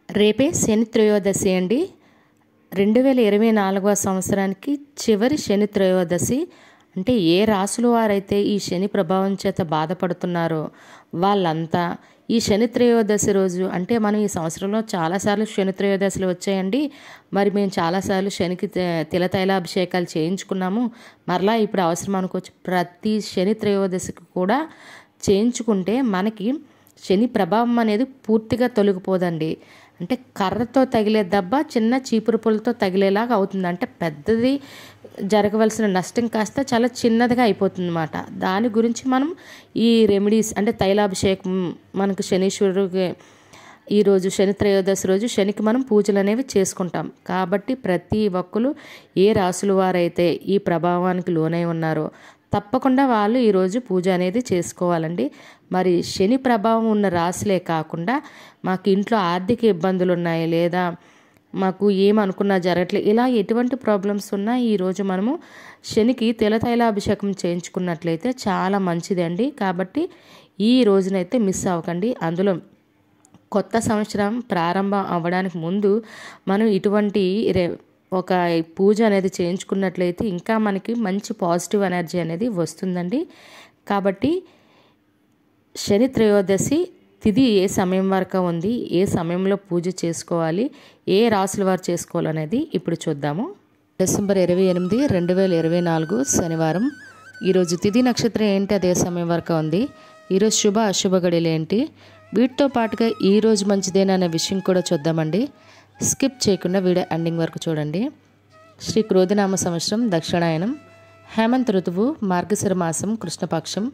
రేపే శని త్రయోదశి అండి. 2024వ సంవత్సరానికి చివరి శని త్రయోదశి. అంటే ఏ రాసుల వారైతే ఈ శని ప్రభావం చేత బాధపడుతున్నారో వాళ్ళంతా ఈ శని త్రయోదశి రోజు, అంటే మనం ఈ సంవత్సరంలో చాలాసార్లు శని త్రయోదశిలు వచ్చాయండి. మరి మేము చాలాసార్లు శనికి తిలతైలాభిషేకాలు చేయించుకున్నాము. మరలా ఇప్పుడు అవసరం అనుకోవచ్చు. ప్రతి శని త్రయోదశికి కూడా చేయించుకుంటే మనకి శని ప్రభావం అనేది పూర్తిగా తొలగిపోదండి. అంటే కర్రతో తగిలే దెబ్బ చిన్న చీపురు పుల్లతో తగిలేలాగా అవుతుంది. అంటే పెద్దది జరగవలసిన నష్టం కాస్త చాలా చిన్నదిగా అయిపోతుంది అన్నమాట. దాని గురించి మనం ఈ రెమెడీస్, అంటే తైలాభిషేకం, మనకు శనీశ్వరుడికి ఈరోజు శని త్రయోదశి రోజు శనికి మనం పూజలు అనేవి చేసుకుంటాం. కాబట్టి ప్రతి ఒక్కరు ఏ రాసుల వారైతే ఈ ప్రభావానికి లోనై ఉన్నారో తప్పకుండా వాళ్ళు ఈరోజు పూజ అనేది చేసుకోవాలండి. మరి శని ప్రభావం ఉన్న రాశులే కాకుండా మాకు ఇంట్లో ఆర్థిక ఇబ్బందులు ఉన్నాయి, లేదా మాకు ఏమనుకున్నా జరగట్లేదు, ఇలా ఎటువంటి ప్రాబ్లమ్స్ ఉన్నా ఈరోజు మనము శనికి తిలతైలాభిషేకం చేయించుకున్నట్లయితే చాలా మంచిదండి. కాబట్టి ఈ రోజునైతే మిస్ అవ్వకండి. అందులో కొత్త సంవత్సరం ప్రారంభం అవ్వడానికి ముందు మనం ఇటువంటి ఒక పూజ అనేది చేయించుకున్నట్లయితే ఇంకా మనకి మంచి పాజిటివ్ ఎనర్జీ అనేది వస్తుందండి. కాబట్టి శని త్రయోదశి తిథి ఏ సమయం వరకు ఉంది, ఏ సమయంలో పూజ చేసుకోవాలి, ఏ రాసుల వారు చేసుకోవాలనేది ఇప్పుడు చూద్దాము. డిసెంబర్ 28, 2024 శనివారం. ఈరోజు తిథి నక్షత్రం ఏంటి, అదే సమయం వరకు ఉంది. ఈరోజు శుభ అశుభ గడియలు ఏంటి, వీటితో పాటుగా ఈరోజు మంచిదేననే విషయం కూడా చూద్దామండి. స్కిప్ చేయకుండా వీడియో ఎండింగ్ వరకు చూడండి. శ్రీ క్రోధినామ సంవత్సరం దక్షిణాయనం, హేమంత్ ఋతువు, మార్గశిర మాసం, కృష్ణపక్షం.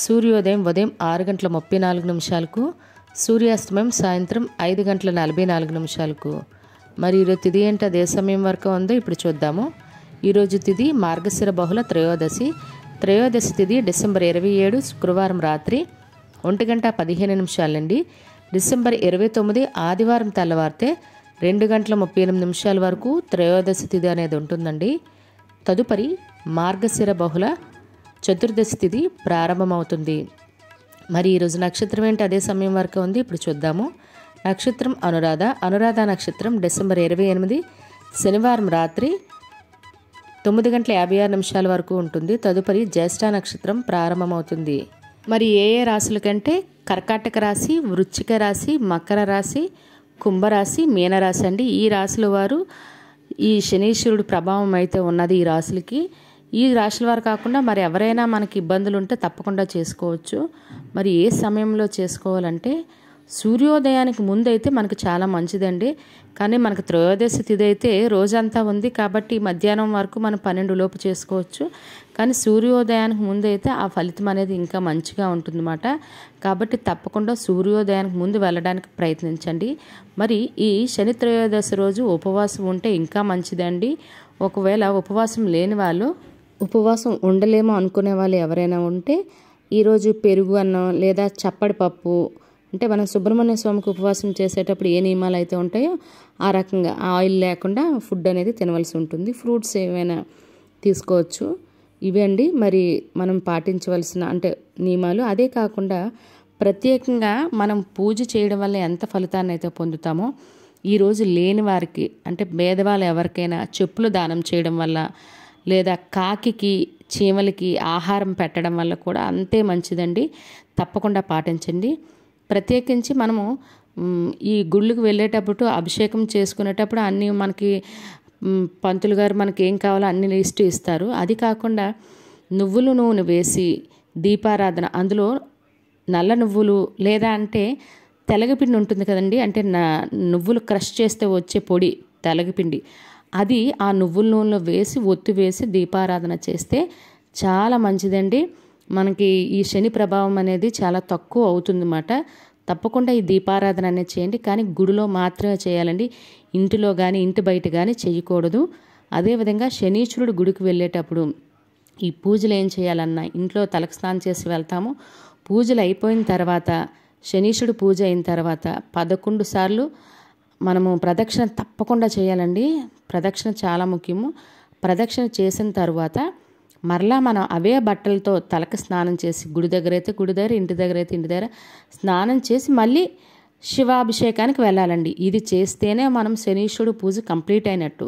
సూర్యోదయం ఉదయం 6:34 సూర్యాస్తమయం సాయంత్రం 5:44. మరి ఈరోజు తిథి ఏంటి, అదే సమయం వరకు ఉందో ఇప్పుడు చూద్దాము. ఈరోజు తిథి మార్గశిర బహుళ త్రయోదశి. త్రయోదశి తిథి డిసెంబర్ 27 శుక్రవారం రాత్రి 1:15 నుండి డిసెంబర్ 29 ఆదివారం తెల్లవారితే 2:38 వరకు త్రయోదశి తిథి అనేది ఉంటుందండి. తదుపరి మార్గశిర బహుళ చతుర్దశి తిథి ప్రారంభమవుతుంది. మరి ఈరోజు నక్షత్రం ఏంటి, అదే సమయం వరకు ఉంది ఇప్పుడు చూద్దాము. నక్షత్రం అనురాధ. అనురాధ నక్షత్రం డిసెంబర్ 28 శనివారం రాత్రి 9:56 వరకు ఉంటుంది. తదుపరి జ్యేష్ఠ నక్షత్రం ప్రారంభమవుతుంది. మరి ఏ ఏ రాశుల కంటే కర్కాటక రాశి, వృశ్చిక రాశి, మకర రాశి, కుంభరాశి, మీనరాశి అండి. ఈ రాశుల వారు ఈ శనీశ్వరుడు ప్రభావం అయితే ఉన్నది ఈ రాశులకి. ఈ రాశుల వారు కాకుండా మరి ఎవరైనా మనకి ఇబ్బందులు ఉంటే తప్పకుండా చేసుకోవచ్చు. మరి ఏ సమయంలో చేసుకోవాలంటే సూర్యోదయానికి ముందు అయితే మనకు చాలా మంచిదండి. కానీ మనకు త్రయోదశి తిథి అయితే రోజంతా ఉంది కాబట్టి మధ్యాహ్నం వరకు మనం 12 లోపు చేసుకోవచ్చు. కానీ సూర్యోదయానికి ముందు అయితే ఆ ఫలితం అనేది ఇంకా మంచిగా ఉంటుందన్నమాట. కాబట్టి తప్పకుండా సూర్యోదయానికి ముందు వెళ్ళడానికి ప్రయత్నించండి. మరి ఈ శని త్రయోదశి రోజు ఉపవాసం ఉంటే ఇంకా మంచిదండి. ఒకవేళ ఉపవాసం లేని వాళ్ళు, ఉపవాసం ఉండలేమో అనుకునే వాళ్ళు ఎవరైనా ఉంటే ఈరోజు పెరుగు అన్నం లేదా చప్పడి పప్పు, అంటే మనం సుబ్రహ్మణ్య స్వామికి ఉపవాసం చేసేటప్పుడు ఏ నియమాలు అయితే ఉంటాయో ఆ రకంగా ఆయిల్ లేకుండా ఫుడ్ అనేది తినవలసి ఉంటుంది. ఫ్రూట్స్ ఏమైనా తీసుకోవచ్చు. ఇవే అండి మరి మనం పాటించవలసిన అంటే నియమాలు. అదే కాకుండా ప్రత్యేకంగా మనం పూజ చేయడం వల్ల ఎంత ఫలితాన్ని అయితే పొందుతామో ఈరోజు లేని వారికి, అంటే పేదవాళ్ళు ఎవరికైనా చెప్పులు దానం చేయడం వల్ల, లేదా కాకికి, చీమలకి ఆహారం పెట్టడం వల్ల కూడా అంతే మంచిదండి. తప్పకుండా పాటించండి. ప్రత్యేకించి మనము ఈ గుళ్ళకు వెళ్ళేటప్పుడు అభిషేకం చేసుకునేటప్పుడు అన్నీ మనకి పంతులు గారు మనకి ఏం కావాలో అన్ని లిస్టు ఇస్తారు. అది కాకుండా నువ్వుల నూనె వేసి దీపారాధన, అందులో నల్ల నువ్వులు లేదా అంటే తెలగపిండి ఉంటుంది కదండి, అంటే నువ్వులు క్రష్ చేస్తే వచ్చే పొడి తెలగపిండి, అది ఆ నువ్వుల నూనెలో వేసి ఒత్తి వేసి దీపారాధన చేస్తే చాలా మంచిదండి. మనకి ఈ శని ప్రభావం అనేది చాలా తక్కువ అవుతుందన్నమాట. తప్పకుండా ఈ దీపారాధన అనేది చేయండి. కానీ గుడిలో మాత్రమే చేయాలండి. ఇంటిలో కానీ ఇంటి బయట కానీ చేయకూడదు. అదేవిధంగా శనీశ్వరుడు గుడికి వెళ్ళేటప్పుడు ఈ పూజలు ఏం చేయాలన్నా ఇంట్లో తలకు స్నానం చేసి వెళ్తాము. పూజలు అయిపోయిన తర్వాత, శనీశ్వరుడు పూజ అయిన తర్వాత 11 సార్లు మనము ప్రదక్షిణ తప్పకుండా చేయాలండి. ప్రదక్షిణ చాలా ముఖ్యము. ప్రదక్షిణ చేసిన తర్వాత మరలా మనం అవే బట్టలతో తలకు స్నానం చేసి, గుడి దగ్గర అయితే గుడి దగ్గర, ఇంటి దగ్గర అయితే ఇంటి దగ్గర స్నానం చేసి మళ్ళీ శివాభిషేకానికి వెళ్ళాలండి. ఇది చేస్తేనే మనం శనీశ్వరుడు పూజ కంప్లీట్ అయినట్టు.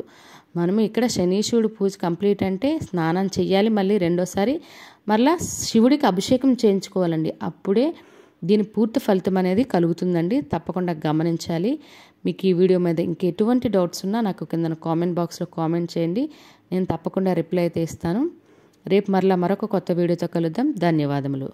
మనము ఇక్కడ శనీశ్వరుడు పూజ కంప్లీట్ అంటే స్నానం చేయాలి, మళ్ళీ రెండోసారి మరలా శివుడికి అభిషేకం చేయించుకోవాలండి. అప్పుడే దీని పూర్తి ఫలితం అనేది కలుగుతుందండి. తప్పకుండా గమనించాలి. మీకు ఈ వీడియో మీద ఇంకెటువంటి డౌట్స్ ఉన్నా నాకు కింద కామెంట్ బాక్స్లో కామెంట్ చేయండి. నేను తప్పకుండా రిప్లై అయితే ఇస్తాను. రేపు మరలా మరొక కొత్త వీడియోతో కలుద్దాం. ధన్యవాదములు.